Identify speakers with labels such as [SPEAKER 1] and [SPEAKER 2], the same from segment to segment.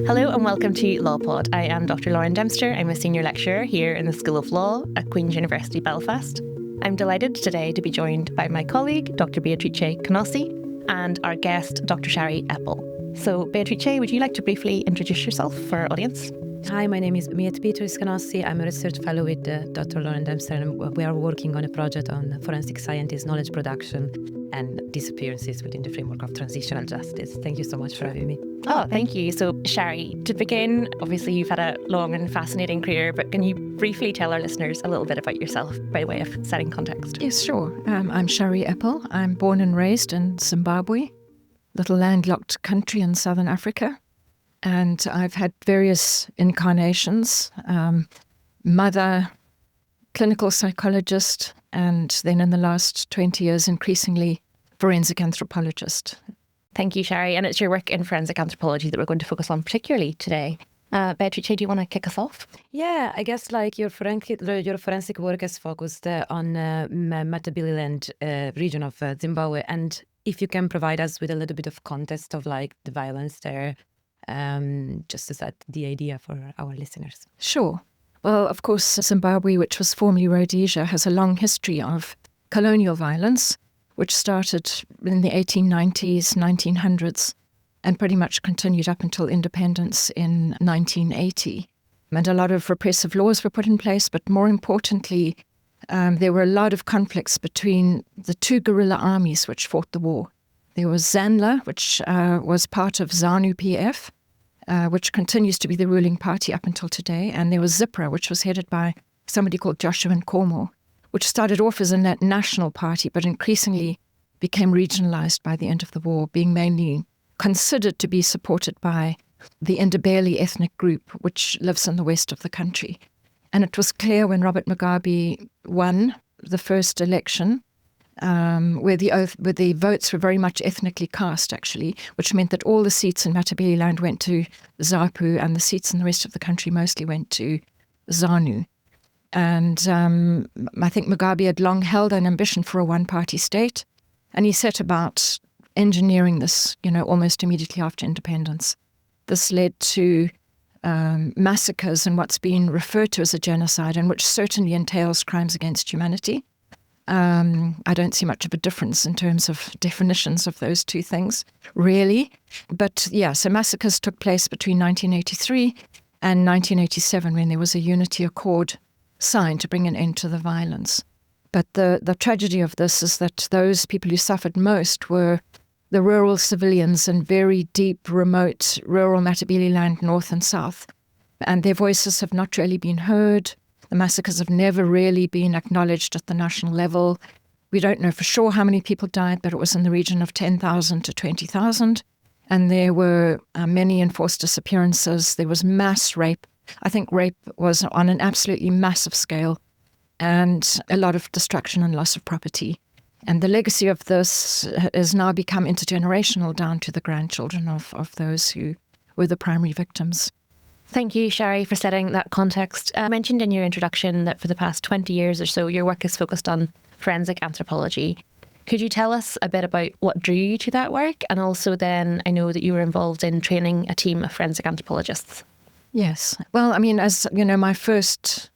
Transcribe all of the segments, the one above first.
[SPEAKER 1] Hello and welcome to LawPod. I am Dr Lauren Dempster. I'm a senior lecturer here in the School of Law at Queen's University Belfast. I'm delighted today to be joined by my colleague, Dr Beatrice Canossi, and our guest, Dr Shari Eppel. So, Beatrice, would you like to briefly introduce yourself for our audience?
[SPEAKER 2] Hi, my name is Beatrice Canossi. I'm a research fellow with Dr. Lauren Dempster, and we are working on a project on forensic scientists, knowledge production, and disappearances within the framework of transitional justice. Thank you so much for having me.
[SPEAKER 1] Oh, thank you. So, Shari, to begin, obviously you've had a long and fascinating career, but can you briefly tell our listeners a little bit about yourself by way of setting context?
[SPEAKER 3] Yes, sure. I'm Shari Eppel. I'm born and raised in Zimbabwe, little landlocked country in southern Africa. And I've had various incarnations, mother, clinical psychologist, and then in the last 20 years, increasingly forensic anthropologist.
[SPEAKER 1] Thank you, Shari. And it's your work in forensic anthropology that we're going to focus on particularly today. Beatrice, do you want to kick us off?
[SPEAKER 2] Yeah, I guess like your forensic work is focused on Matabeleland region of Zimbabwe. And if you can provide us with a little bit of context of like the violence there, just to set the idea for our listeners.
[SPEAKER 3] Sure. Well, of course, Zimbabwe, which was formerly Rhodesia, has a long history of colonial violence, which started in the 1890s, 1900s, and pretty much continued up until independence in 1980. And a lot of repressive laws were put in place, but more importantly, there were a lot of conflicts between the two guerrilla armies which fought the war. There was ZANLA, which was part of ZANU-PF, which continues to be the ruling party up until today. And there was ZIPRA, which was headed by somebody called Joshua Nkomo, which started off as a national party, but increasingly became regionalized by the end of the war, being mainly considered to be supported by the Ndebele ethnic group, which lives in the west of the country. And it was clear when Robert Mugabe won the first election, where the votes were very much ethnically cast, actually, which meant that all the seats in Matabeleland went to ZAPU and the seats in the rest of the country mostly went to ZANU. And I think Mugabe had long held an ambition for a one-party state, and he set about engineering this, almost immediately after independence. This led to massacres and what's been referred to as a genocide, and which certainly entails crimes against humanity. I don't see much of a difference in terms of definitions of those two things, really. But yeah, so massacres took place between 1983 and 1987 when there was a unity accord signed to bring an end to the violence. But the tragedy of this is that those people who suffered most were the rural civilians in very deep, remote, rural Matabeleland, north and south. And their voices have not really been heard. The massacres have never really been acknowledged at the national level. We don't know for sure how many people died, but it was in the region of 10,000 to 20,000. And there were many enforced disappearances. There was mass rape. I think rape was on an absolutely massive scale, and a lot of destruction and loss of property. And the legacy of this has now become intergenerational down to the grandchildren of those who were the primary victims.
[SPEAKER 1] Thank you, Shari, for setting that context. I mentioned in your introduction that for the past 20 years or so, your work is focused on forensic anthropology. Could you tell us a bit about what drew you to that work? And also then, I know that you were involved in training a team of forensic anthropologists.
[SPEAKER 3] Yes. Well, I mean, as you know, my first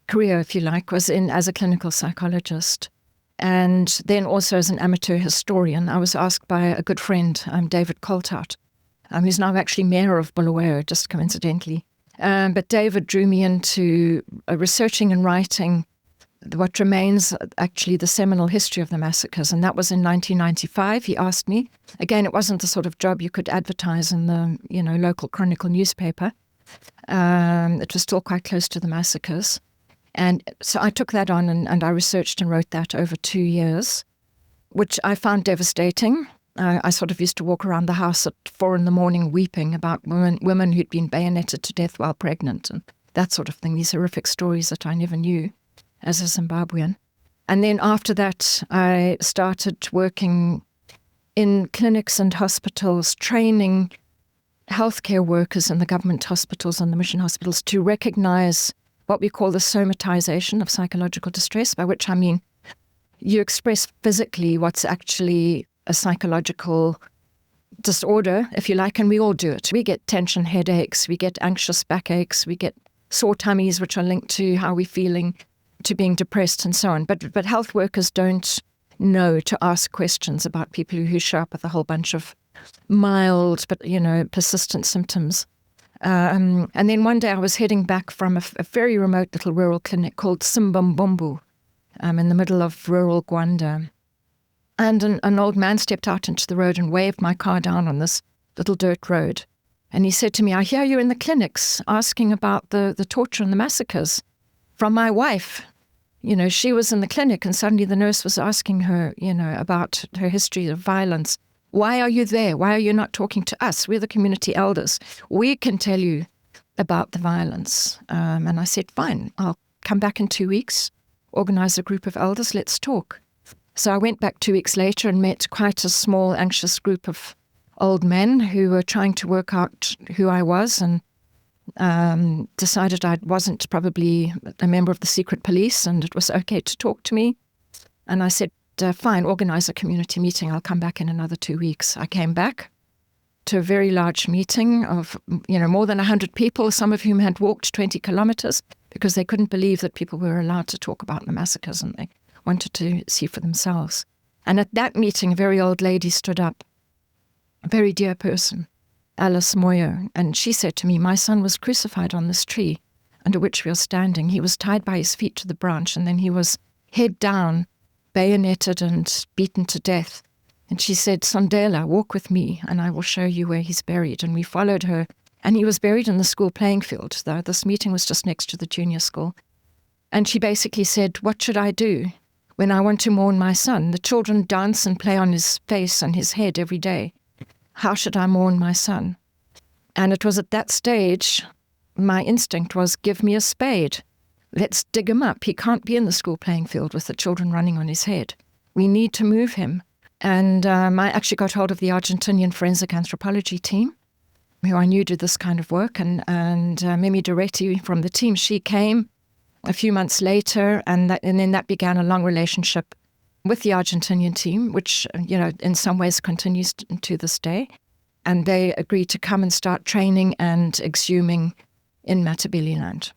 [SPEAKER 3] career, if you like, was as a clinical psychologist. And then also as an amateur historian. I was asked by a good friend, David Coltart, who's now actually mayor of Bulawayo, just coincidentally. But David drew me into researching and writing what remains actually the seminal history of the massacres. And that was in 1995. He asked me. Again, it wasn't the sort of job you could advertise in the local Chronicle newspaper. It was still quite close to the massacres. And so I took that on and I researched and wrote that over 2 years, which I found devastating. I sort of used to walk around the house at 4 a.m. weeping about women who'd been bayoneted to death while pregnant and that sort of thing, these horrific stories that I never knew as a Zimbabwean. And then after that, I started working in clinics and hospitals, training healthcare workers in the government hospitals and the mission hospitals to recognize what we call the somatization of psychological distress, by which I mean you express physically what's actually a psychological disorder, if you like, and we all do it. We get tension headaches, we get anxious backaches, we get sore tummies, which are linked to how we're feeling, to being depressed and so on. But health workers don't know to ask questions about people who show up with a whole bunch of mild but, persistent symptoms. And then one day I was heading back from a very remote little rural clinic called Simbambombo, in the middle of rural Gwanda. And an old man stepped out into the road and waved my car down on this little dirt road. And he said to me, "I hear you're in the clinics asking about the torture and the massacres from my wife." She was in the clinic and suddenly the nurse was asking her, about her history of violence. "Why are you there? Why are you not talking to us? We're the community elders. We can tell you about the violence." And I said, "Fine, I'll come back in 2 weeks, organize a group of elders, let's talk." So I went back 2 weeks later and met quite a small, anxious group of old men who were trying to work out who I was, and decided I wasn't probably a member of the secret police and it was okay to talk to me. And I said, "Fine, organize a community meeting. I'll come back in another 2 weeks." I came back to a very large meeting of, more than 100 people, some of whom had walked 20 kilometers because they couldn't believe that people were allowed to talk about the massacres and they wanted to see for themselves. And at that meeting, a very old lady stood up, a very dear person, Alice Moyo, and she said to me, "My son was crucified on this tree under which we are standing. He was tied by his feet to the branch and then he was head down, bayoneted and beaten to death." And she said, "Sondela, walk with me and I will show you where he's buried." And we followed her and he was buried in the school playing field. This meeting was just next to the junior school. And she basically said, "What should I do when I want to mourn my son? The children dance and play on his face and his head every day. How should I mourn my son?" And it was at that stage, my instinct was, give me a spade. Let's dig him up. He can't be in the school playing field with the children running on his head. We need to move him. And I actually got hold of the Argentinian forensic anthropology team, who I knew did this kind of work. And Mimi Duretti from the team, she came a few months later, and then that began a long relationship with the Argentinian team, which, in some ways continues to this day. And they agreed to come and start training and exhuming in Matabeleland.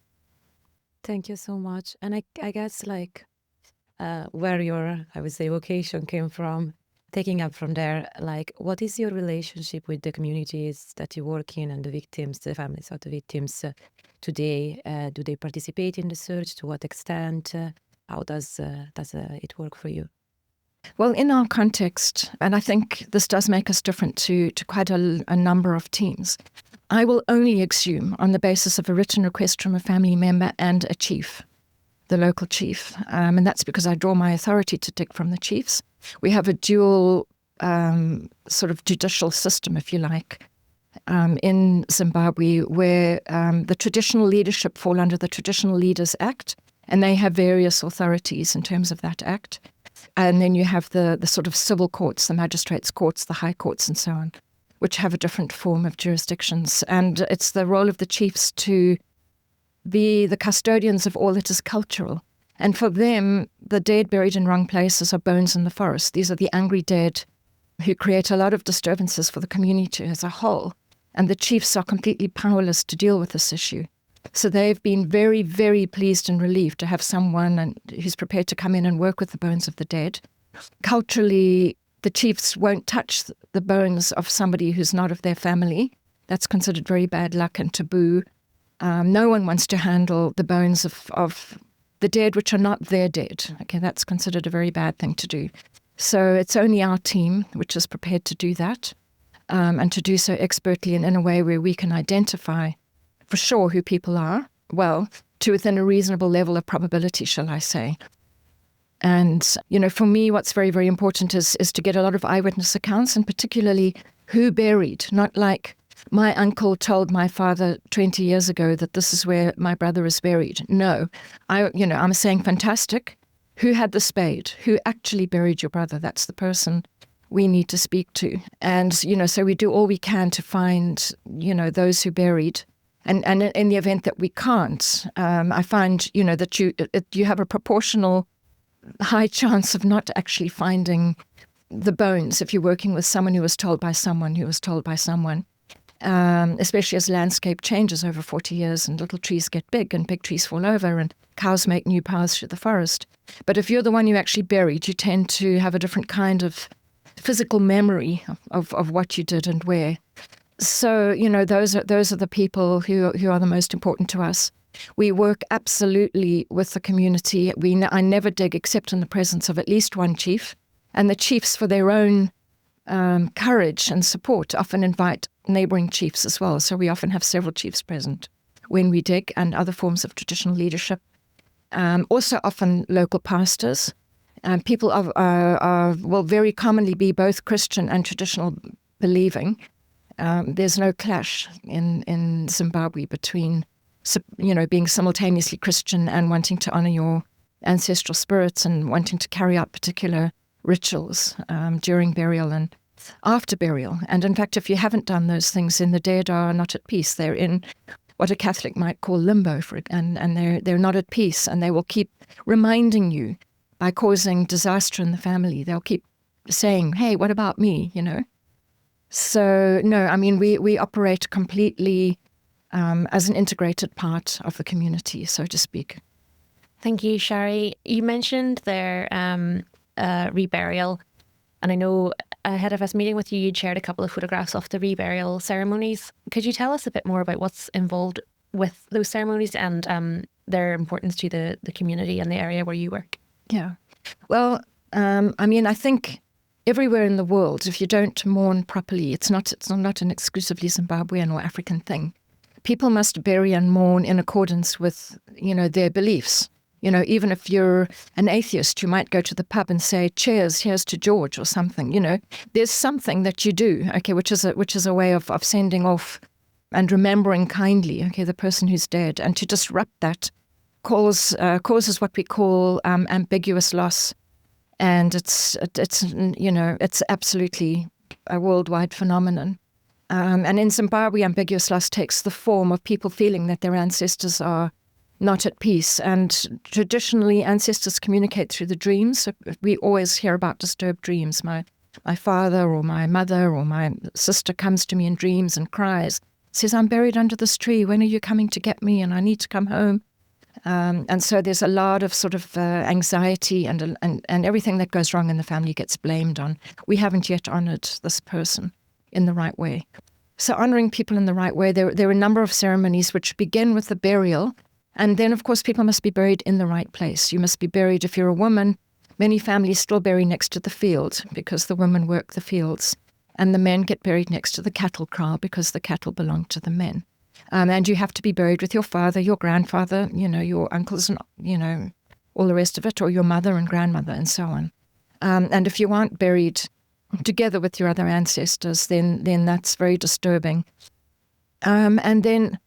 [SPEAKER 2] Thank you so much. And I guess where your, I would say, vocation came from, taking up from there, what is your relationship with the communities that you work in and the victims, the families of the victims today? Do they participate in the search? To what extent? How does it work for you?
[SPEAKER 3] Well, in our context, and I think this does make us different to quite a number of teams, I will only exhume on the basis of a written request from a family member and a chief, the local chief. And that's because I draw my authority to dig from the chiefs. We have a dual sort of judicial system, if you like, in Zimbabwe, where the traditional leadership fall under the Traditional Leaders Act, and they have various authorities in terms of that act. And then you have the sort of civil courts, the magistrates' courts, the high courts and so on, which have a different form of jurisdictions. And it's the role of the chiefs to be the custodians of all that is cultural. And for them, the dead buried in wrong places are bones in the forest. These are the angry dead who create a lot of disturbances for the community as a whole. And the chiefs are completely powerless to deal with this issue. So they've been very, very pleased and relieved to have someone who's prepared to come in and work with the bones of the dead. Culturally, the chiefs won't touch the bones of somebody who's not of their family. That's considered very bad luck and taboo. No one wants to handle the bones of the dead which are not their dead. Okay, that's considered a very bad thing to do. So it's only our team which is prepared to do that, and to do so expertly and in a way where we can identify for sure who people are, well, to within a reasonable level of probability, shall I say. And, for me, what's very, very important is to get a lot of eyewitness accounts, and particularly who buried, not like my uncle told my father 20 years ago that this is where my brother is buried. No, I'm saying fantastic. Who had the spade? Who actually buried your brother? That's the person we need to speak to. And, so we do all we can to find, those who buried. And in the event that we can't, I find, that you have a proportional high chance of not actually finding the bones if you're working with someone who was told by someone who was told by someone, especially as landscape changes over 40 years and little trees get big and big trees fall over and cows make new paths through the forest. But if you're the one you actually buried, you tend to have a different kind of physical memory of what you did and where. So, those are the people who are the most important to us. We work absolutely with the community. I never dig except in the presence of at least one chief. And the chiefs, for their own courage and support, often invite neighbouring chiefs as well. So we often have several chiefs present when we dig, and other forms of traditional leadership. Also often local pastors. People will very commonly be both Christian and traditional believing. There's no clash in Zimbabwe between, being simultaneously Christian and wanting to honour your ancestral spirits and wanting to carry out particular rituals during burial and after burial. And in fact, if you haven't done those things, then the dead are not at peace. They're in what a Catholic might call limbo, and they're not at peace, and they will keep reminding you by causing disaster in the family. They'll keep saying, hey, what about me, So, no, I mean, we operate completely as an integrated part of the community, so to speak.
[SPEAKER 1] Thank you, Shari. You mentioned their reburial, and I know ahead of us meeting with you, you'd shared a couple of photographs of the reburial ceremonies. Could you tell us a bit more about what's involved with those ceremonies and their importance to the community and the area where you work?
[SPEAKER 3] Yeah. Well, I think everywhere in the world, if you don't mourn properly, it's not an exclusively Zimbabwean or African thing. People must bury and mourn in accordance with, their beliefs. Even if you're an atheist, you might go to the pub and say, cheers, here's to George or something, There's something that you do, okay, which is a way of sending off and remembering kindly, okay, the person who's dead. And to disrupt that causes what we call ambiguous loss. And it's absolutely a worldwide phenomenon. And in Zimbabwe, ambiguous loss takes the form of people feeling that their ancestors are not at peace. And traditionally, ancestors communicate through the dreams. So we always hear about disturbed dreams. My father or my mother or my sister comes to me in dreams and cries, says, I'm buried under this tree. When are you coming to get me? And I need to come home. And so there's a lot of sort of anxiety and everything that goes wrong in the family gets blamed on. We haven't yet honoured this person in the right way. So honouring people in the right way, there are a number of ceremonies which begin with the burial. And then, of course, people must be buried in the right place. You must be buried, if you're a woman, many families still bury next to the field because the women work the fields. And the men get buried next to the cattle kraal because the cattle belong to the men. And you have to be buried with your father, your grandfather, your uncles and, all the rest of it, or your mother and grandmother and so on. And if you aren't buried together with your other ancestors, then that's very disturbing. And then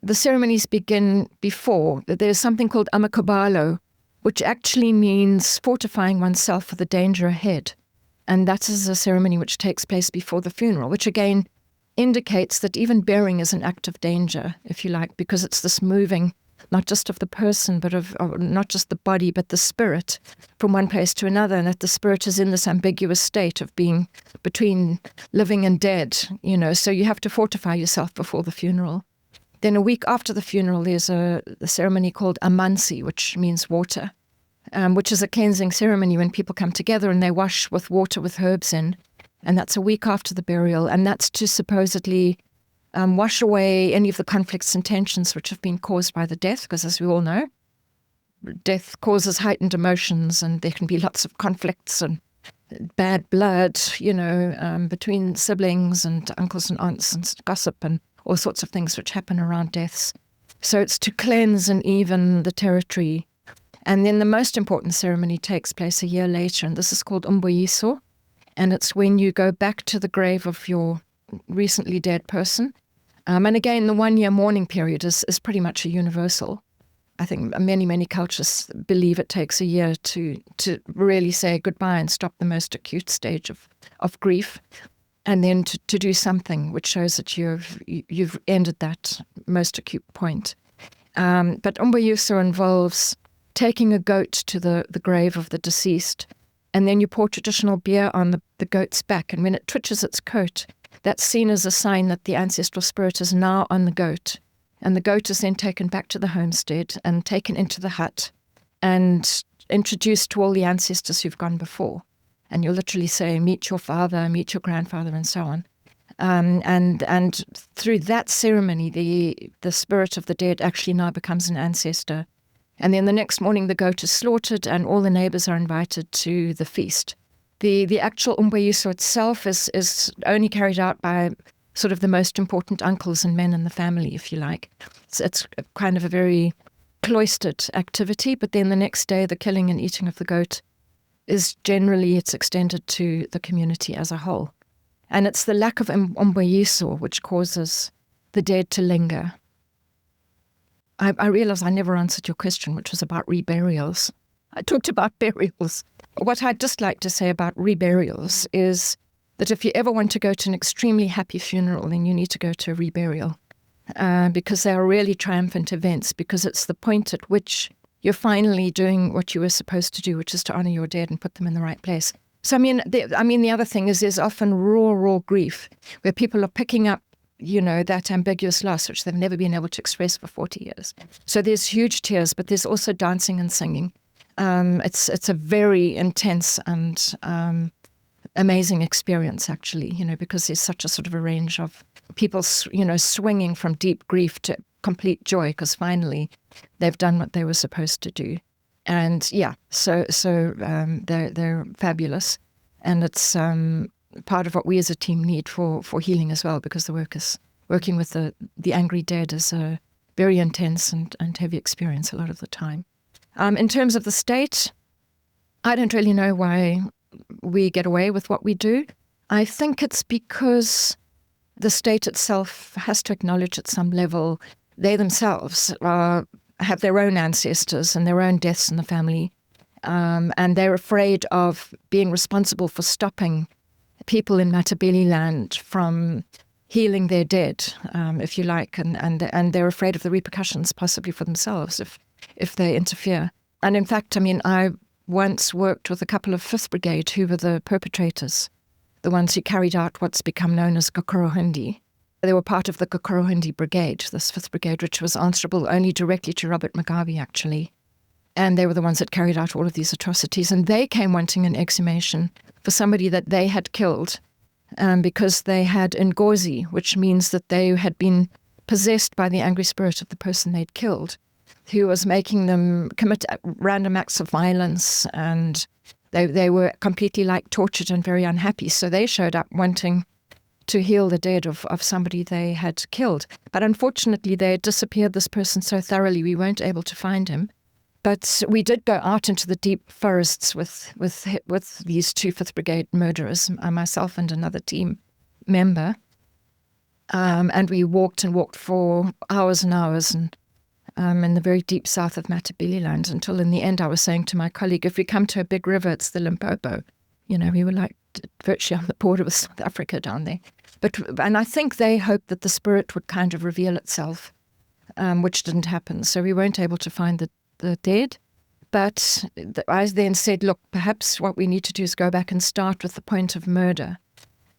[SPEAKER 3] the ceremonies begin before. There's something called amakabalo, which actually means fortifying oneself for the danger ahead. And that is a ceremony which takes place before the funeral, which again indicates that even burying is an act of danger, if you like, because it's this moving, not just of the person, but of not just the body, but the spirit from one place to another, and that the spirit is in this ambiguous state of being between living and dead, so you have to fortify yourself before the funeral. Then a week after the funeral, there's a ceremony called amansi, which means water, which is a cleansing ceremony when people come together and they wash with water with herbs in. And that's a week after the burial. And that's to supposedly wash away any of the conflicts and tensions which have been caused by the death, because as we all know, death causes heightened emotions and there can be lots of conflicts and bad blood, between siblings and uncles and aunts and gossip and all sorts of things which happen around deaths. So it's to cleanse and even the territory. And then the most important ceremony takes place a year later, and this is called umbuyiso. And it's when you go back to the grave of your recently dead person. And again, the 1 year mourning period is pretty much a universal. I think many, many cultures believe it takes a year to really say goodbye and stop the most acute stage of grief, and then to do something which shows that you've ended that most acute point. But umbuyiso involves taking a goat to the grave of the deceased, and then you pour traditional beer on the goat's back, and when it twitches its coat, that's seen as a sign that the ancestral spirit is now on the goat. And the goat is then taken back to the homestead and taken into the hut and introduced to all the ancestors who've gone before. And you'll literally say, meet your father, meet your grandfather, and so on. And through that ceremony, the spirit of the dead actually now becomes an ancestor. And then the next morning, the goat is slaughtered and all the neighbors are invited to the feast. The actual umbuyiso itself is only carried out by sort of the most important uncles and men in the family, if you like. It's kind of a very cloistered activity, but then the next day, the killing and eating of the goat is generally, it's extended to the community as a whole. And it's the lack of umbuyiso which causes the dead to linger. I realize I never answered your question, which was about reburials. I talked about burials. What I'd just like to say about reburials is that if you ever want to go to an extremely happy funeral, then you need to go to a reburial because they are really triumphant events, because it's the point at which you're finally doing what you were supposed to do, which is to honor your dead and put them in the right place. So, the other thing is there's often raw grief where people are picking up, that ambiguous loss, which they've never been able to express for 40 years. So there's huge tears, but there's also dancing and singing. It's a very intense and amazing experience, actually, because there's such a sort of a range of people, swinging from deep grief to complete joy because finally they've done what they were supposed to do. And so they're fabulous, and it's part of what we as a team need for healing as well, because the working with the angry dead is a very intense and heavy experience a lot of the time. In terms of the state, I don't really know why we get away with what we do. I think it's because the state itself has to acknowledge at some level they themselves have their own ancestors and their own deaths in the family, and they're afraid of being responsible for stopping people in Matabeleland from healing their dead, if you like, and they're afraid of the repercussions possibly for themselves if they interfere. And in fact, I once worked with a couple of 5th Brigade who were the perpetrators, the ones who carried out what's become known as Gukurahundi. They were part of the Gukurahundi Brigade, this 5th Brigade, which was answerable only directly to Robert Mugabe, actually. And they were the ones that carried out all of these atrocities. And they came wanting an exhumation for somebody that they had killed because they had ngozi, which means that they had been possessed by the angry spirit of the person they'd killed, who was making them commit random acts of violence. And they were completely tortured and very unhappy. So they showed up wanting to heal the dead of somebody they had killed. But unfortunately, they had disappeared this person so thoroughly we weren't able to find him. But we did go out into the deep forests with these 2 5th Brigade murderers, myself and another team member. And we walked for hours and hours and in the very deep south of Matabeleland, until in the end I was saying to my colleague, if we come to a big river, it's the Limpopo. We were virtually on the border with South Africa down there. And I think they hoped that the spirit would kind of reveal itself, which didn't happen. So we weren't able to find the dead. But I then said, look, perhaps what we need to do is go back and start with the point of murder.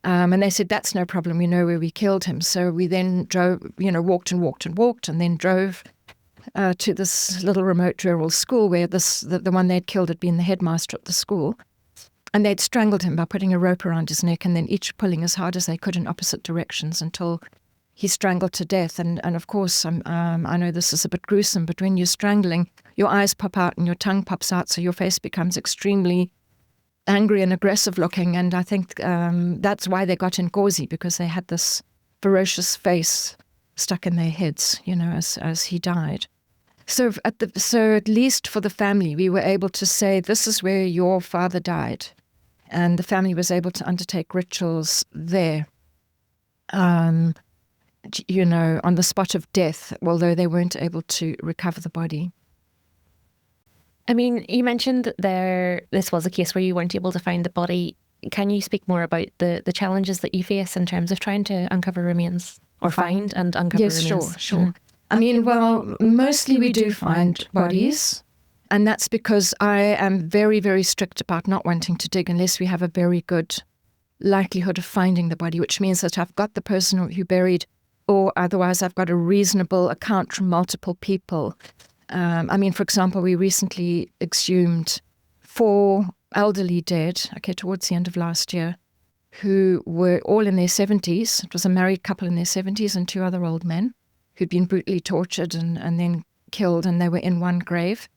[SPEAKER 3] And they said, that's no problem. We know where we killed him. So we then drove, walked and then drove to this little remote rural school where the one they'd killed had been the headmaster at the school. And they'd strangled him by putting a rope around his neck and then each pulling as hard as they could in opposite directions until he strangled to death. And of course, I know this is a bit gruesome, but when you're strangling, your eyes pop out and your tongue pops out, so your face becomes extremely angry and aggressive looking. And I think that's why they got ngozi, because they had this ferocious face stuck in their heads, as he died. So at least for the family, we were able to say, this is where your father died. And the family was able to undertake rituals there, on the spot of death, although they weren't able to recover the body.
[SPEAKER 1] You mentioned this was a case where you weren't able to find the body. Can you speak more about the challenges that you face in terms of trying to uncover remains or find and uncover remains?
[SPEAKER 3] Yes, sure. Mostly we do find bodies. And that's because I am very, very strict about not wanting to dig unless we have a very good likelihood of finding the body, which means that I've got the person who buried, or otherwise I've got a reasonable account from multiple people. For example, we recently exhumed 4 elderly dead, towards the end of last year, who were all in their 70s. It was a married couple in their 70s and 2 other old men who'd been brutally tortured and then killed, and they were in one grave.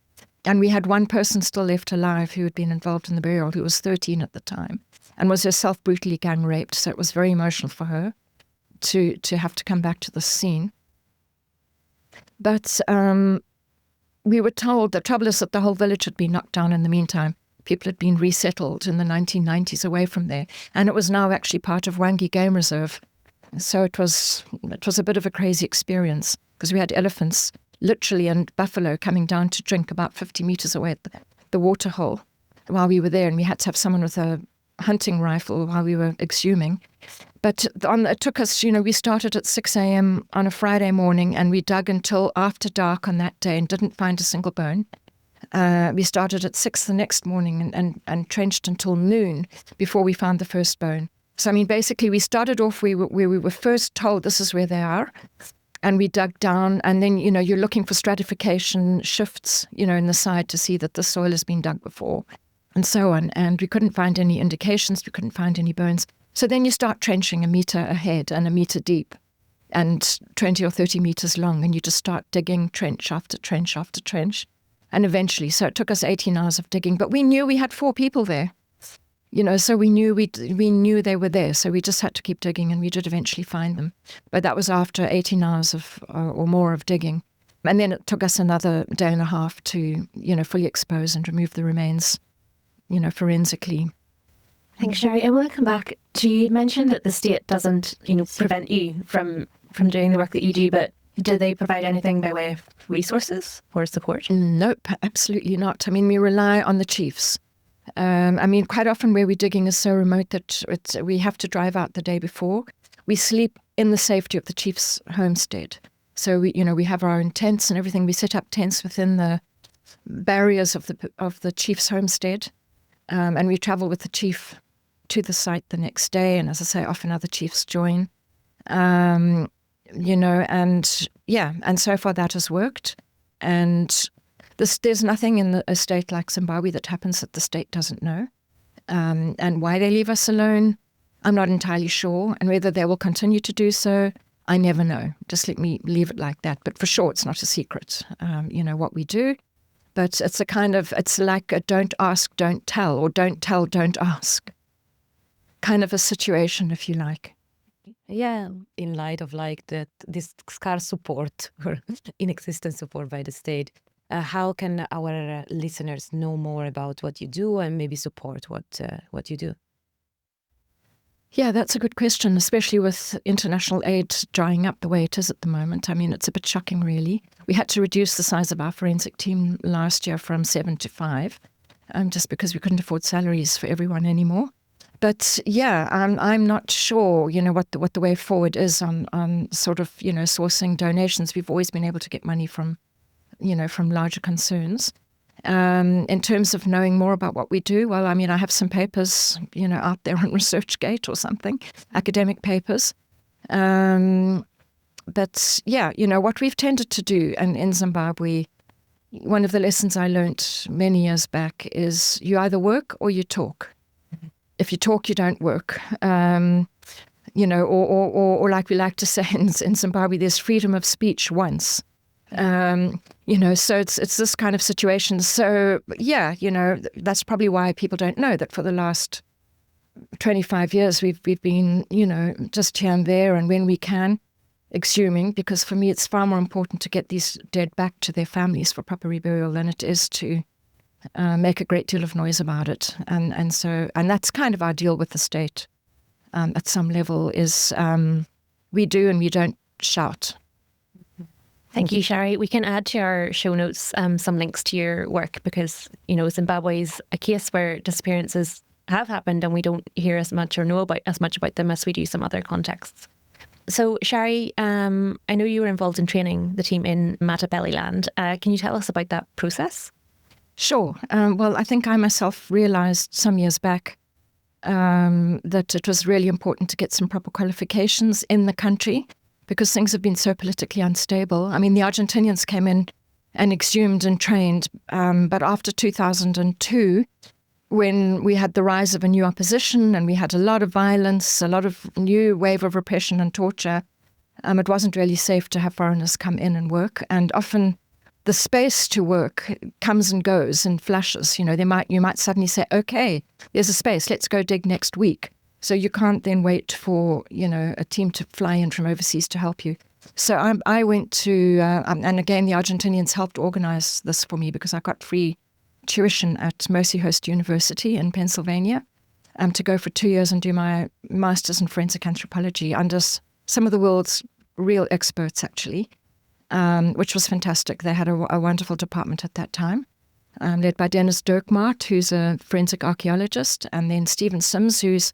[SPEAKER 3] And we had one person still left alive who had been involved in the burial, who was 13 at the time, and was herself brutally gang raped. So it was very emotional for her to have to come back to the scene. But we were told the trouble is that the whole village had been knocked down in the meantime. People had been resettled in the 1990s away from there, and it was now actually part of Wangi Game Reserve. So it was a bit of a crazy experience, because we had elephants, literally, and buffalo coming down to drink about 50 meters away at the water hole while we were there, and we had to have someone with a hunting rifle while we were exhuming. But it took us, we started at 6 a.m. on a Friday morning, and we dug until after dark on that day and didn't find a single bone. We started at 6 the next morning and trenched until noon before we found the first bone. So, basically we started off where we were first told this is where they are, and we dug down, and then, you're looking for stratification shifts, in the side to see that the soil has been dug before, and so on. And we couldn't find any indications, we couldn't find any bones. So then you start trenching a meter ahead and a meter deep and 20 or 30 meters long, and you just start digging trench after trench after trench. And eventually, so it took us 18 hours of digging, but we knew we had 4 people there, so we knew they were there. So we just had to keep digging, and we did eventually find them. But that was after 18 hours or more of digging. And then it took us another day and a half to, fully expose and remove the remains, forensically.
[SPEAKER 1] Thanks, Shari. I want to come back to, you mentioned that the state doesn't, prevent you from doing the work that you do, but did they provide anything by way of resources or support?
[SPEAKER 3] Nope, absolutely not. We rely on the chiefs. Quite often where we're digging is so remote that we have to drive out the day before. We sleep in the safety of the chief's homestead. So we have our own tents and everything. We set up tents within the barriers of the chief's homestead, and we travel with the chief to the site the next day. And as I say, often other chiefs join. And so far that has worked. And there's nothing in a state like Zimbabwe that happens that the state doesn't know. And why they leave us alone, I'm not entirely sure. And whether they will continue to do so, I never know. Just let me leave it like that. But for sure, it's not a secret, what we do. But it's like a don't ask, don't tell, or don't tell, don't ask kind of a situation, if you like.
[SPEAKER 2] Yeah, in light of this scarce support or inexistent support by the state, how can our listeners know more about what you do and maybe support what you do?
[SPEAKER 3] Yeah, that's a good question, especially with international aid drying up the way it is at the moment. It's a bit shocking, really. We had to reduce the size of our forensic team last year from 7 to 5, just because we couldn't afford salaries for everyone anymore. But yeah, I'm not sure, what the way forward is on sort of, sourcing donations. We've always been able to get money from larger concerns. In terms of knowing more about what we do, well, I have some papers, out there on ResearchGate or something, academic papers. But yeah, what we've tended to do, and in Zimbabwe, one of the lessons I learned many years back is you either work or you talk. If you talk, you don't work. Or like we like to say in Zimbabwe, there's freedom of speech once. So it's this kind of situation. So yeah, that's probably why people don't know that for the last 25 years we've been, just here and there, and when we can, exhuming, because for me it's far more important to get these dead back to their families for proper reburial than it is to make a great deal of noise about it. And that's kind of our deal with the state at some level is we do and we don't shout.
[SPEAKER 1] Thank you, Shari. We can add to our show notes some links to your work because, Zimbabwe is a case where disappearances have happened and we don't hear as much or know as much about them as we do some other contexts. So, Shari, I know you were involved in training the team in Matabeleland. Can you tell us about that process?
[SPEAKER 3] Sure. Well, I think I myself realized some years back that it was really important to get some proper qualifications in the country because things have been so politically unstable. I mean, the Argentinians came in and exhumed and trained, but after 2002, when we had the rise of a new opposition and we had a lot of violence, a lot of new wave of repression and torture, it wasn't really safe to have foreigners come in and work. And often the space to work comes and goes in flashes. You know, you might suddenly say, okay, there's a space, let's go dig next week. So you can't then wait for, you know, a team to fly in from overseas to help you. So I went to, and again, the Argentinians helped organize this for me because I got free tuition at Mercyhurst University in Pennsylvania to go for 2 years and do my master's in forensic anthropology under some of the world's real experts, actually, which was fantastic. They had a wonderful department at that time, led by Dennis Dirkmaat, who's a forensic archaeologist, and then Stephen Sims, who's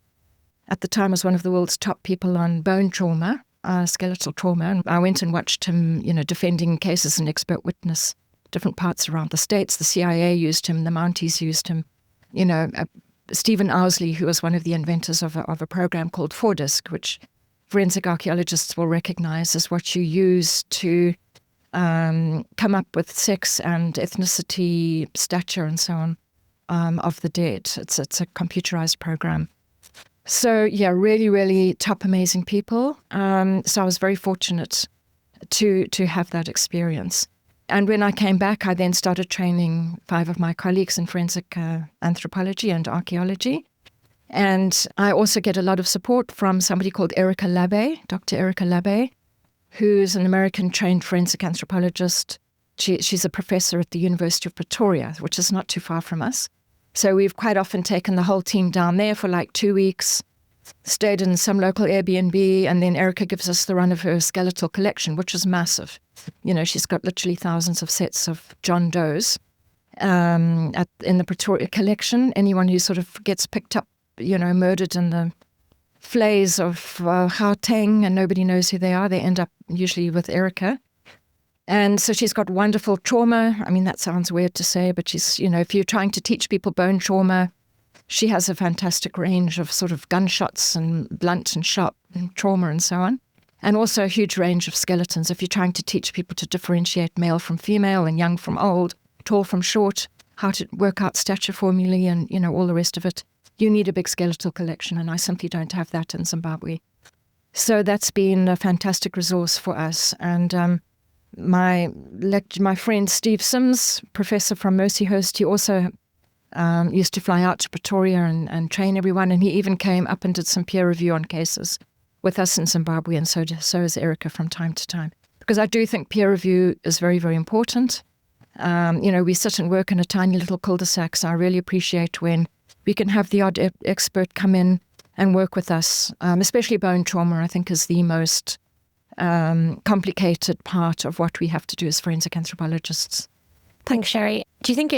[SPEAKER 3] at the time was one of the world's top people on bone trauma, skeletal trauma. And I went and watched him, you know, defending cases and expert witness different parts around the States. The CIA used him, the Mounties used him. You know, Stephen Owsley, who was one of the inventors of a program called 4DISC, which forensic archaeologists will recognize as what you use to come up with sex and ethnicity, stature, and so on of the dead. It's a computerized program. So yeah, really, really top, amazing people. So I was very fortunate to have that experience. And when I came back, I then started training 5 of my colleagues in forensic anthropology and archaeology. And I also get a lot of support from somebody called Erica Labbe, Dr. Erica Labbe, who's an American-trained forensic anthropologist. She's a professor at the University of Pretoria, which is not too far from us. So we've quite often taken the whole team down there for like 2 weeks, stayed in some local Airbnb, and then Erica gives us the run of her skeletal collection, which is massive. You know, she's got literally thousands of sets of John Does in the Pretoria collection. Anyone who sort of gets picked up, you know, murdered in the flays of Gauteng and nobody knows who they are, they end up usually with Erica. And so she's got wonderful trauma. I mean, that sounds weird to say, but she's, you know, if you're trying to teach people bone trauma, she has a fantastic range of sort of gunshots and blunt and sharp and trauma and so on. And also a huge range of skeletons. If you're trying to teach people to differentiate male from female and young from old, tall from short, how to work out stature formulae and, you know, all the rest of it, you need a big skeletal collection. And I simply don't have that in Zimbabwe. So that's been a fantastic resource for us. And my friend Steve Sims, professor from Mercyhurst, he also used to fly out to Pretoria and train everyone. And he even came up and did some peer review on cases with us in Zimbabwe. And so is Erica from time to time. Because I do think peer review is very, very important. You know, we sit and work in a tiny little cul-de-sac. So I really appreciate when we can have the odd expert come in and work with us, especially bone trauma, I think, is the most complicated part of what we have to do as forensic anthropologists.
[SPEAKER 1] Thanks, Shari. Do you think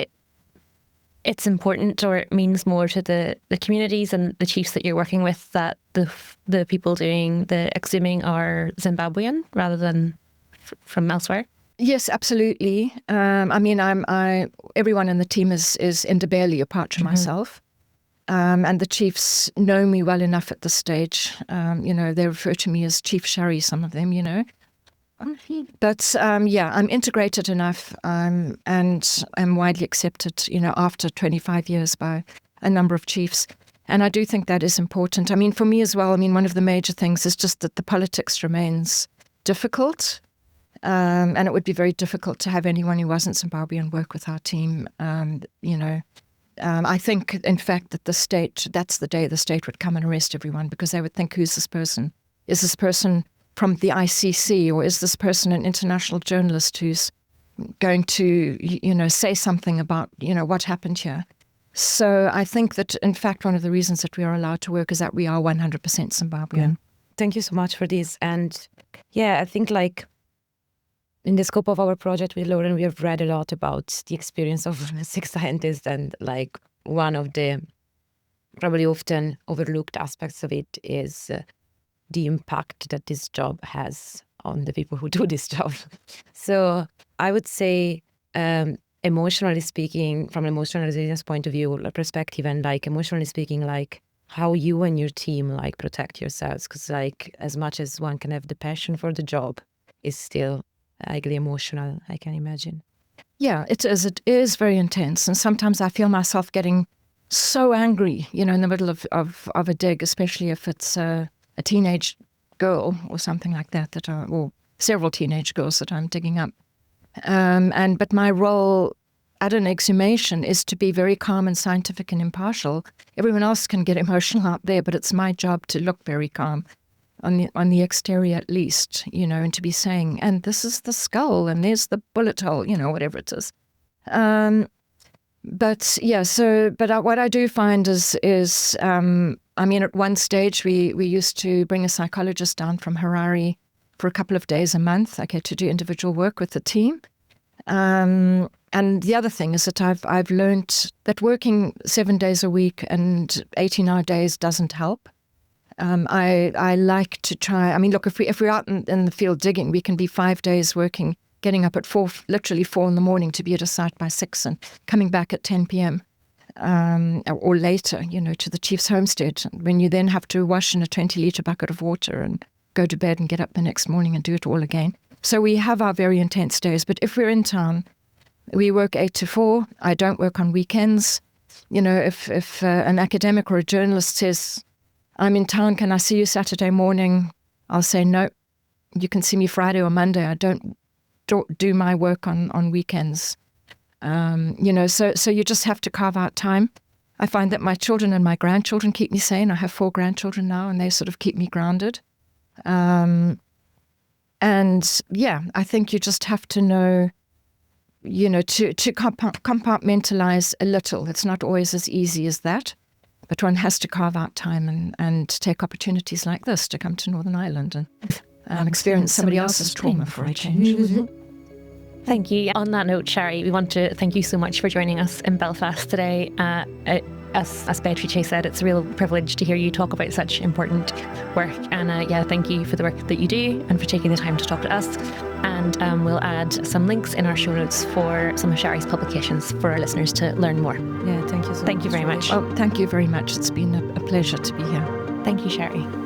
[SPEAKER 1] it's important or it means more to the communities and the chiefs that you're working with that the people doing the exhuming are Zimbabwean rather than from elsewhere?
[SPEAKER 3] Yes, absolutely. I mean, everyone in the team is Ndebele, apart from myself. And the chiefs know me well enough at this stage. You know, they refer to me as Chief Shari, some of them, you know. But yeah, I'm integrated enough and I'm widely accepted, you know, after 25 years by a number of chiefs. And I do think that is important. I mean, for me as well, I mean, one of the major things is just that the politics remains difficult. And it would be very difficult to have anyone who wasn't Zimbabwean work with our team, you know. I think, in fact, that that's the day the state would come and arrest everyone because they would think, who's this person? Is this person from the ICC or is this person an international journalist who's going to, you know, say something about, you know, what happened here? So I think that, in fact, one of the reasons that we are allowed to work is that we are 100% Zimbabwean.
[SPEAKER 2] Yeah. Thank you so much for this. And yeah, I think like in the scope of our project with Lauren, we have read a lot about the experience of forensic scientists, and like one of the probably often overlooked aspects of it is the impact that this job has on the people who do this job. So I would say emotionally speaking, from an emotional resilience point of view, perspective, and like emotionally speaking, like how you and your team like protect yourselves, because like as much as one can have the passion for the job, is still highly emotional, I can imagine.
[SPEAKER 3] Yeah, it is. It is very intense, and sometimes I feel myself getting so angry, in the middle of a dig, especially if it's a teenage girl or something like that, or several teenage girls that I'm digging up. But my role at an exhumation is to be very calm and scientific and impartial. Everyone else can get emotional out there, but it's my job to look very calm on the exterior at least, and to be saying, and this is the skull, and there's the bullet hole, whatever it is. But what I do find is at one stage we used to bring a psychologist down from Harare for a couple of days a month, to do individual work with the team. And the other thing is that I've learned that working 7 days a week and 18-hour days doesn't help. I like to try. Look, if we're out in the field digging, we can be 5 days working, getting up at 4 in the morning to be at a site by 6 and coming back at 10 p.m. Or later, to the chief's homestead. When you then have to wash in a 20-litre bucket of water and go to bed and get up the next morning and do it all again. So we have our very intense days. But if we're in town, we work 8 to 4. I don't work on weekends. If an academic or a journalist says, I'm in town, can I see you Saturday morning? I'll say, no, you can see me Friday or Monday. I don't do my work on weekends. So you just have to carve out time. I find that my children and my grandchildren keep me sane. I have 4 grandchildren now, and they sort of keep me grounded. I think you just have to know, to compartmentalize a little. It's not always as easy as that. But one has to carve out time and take opportunities like this to come to Northern Ireland and experience somebody else's trauma for a change.
[SPEAKER 1] Thank you. On that note, Shari, we want to thank you so much for joining us in Belfast today. As Beatrice said, it's a real privilege to hear you talk about such important work. And thank you for the work that you do and for taking the time to talk to us. And we'll add some links in our show notes for some of Shari's publications for our listeners to learn more.
[SPEAKER 2] Yeah, thank you so much.
[SPEAKER 1] Thank you very much.
[SPEAKER 3] Oh, thank you very much. It's been a pleasure to be here.
[SPEAKER 1] Thank you, Shari.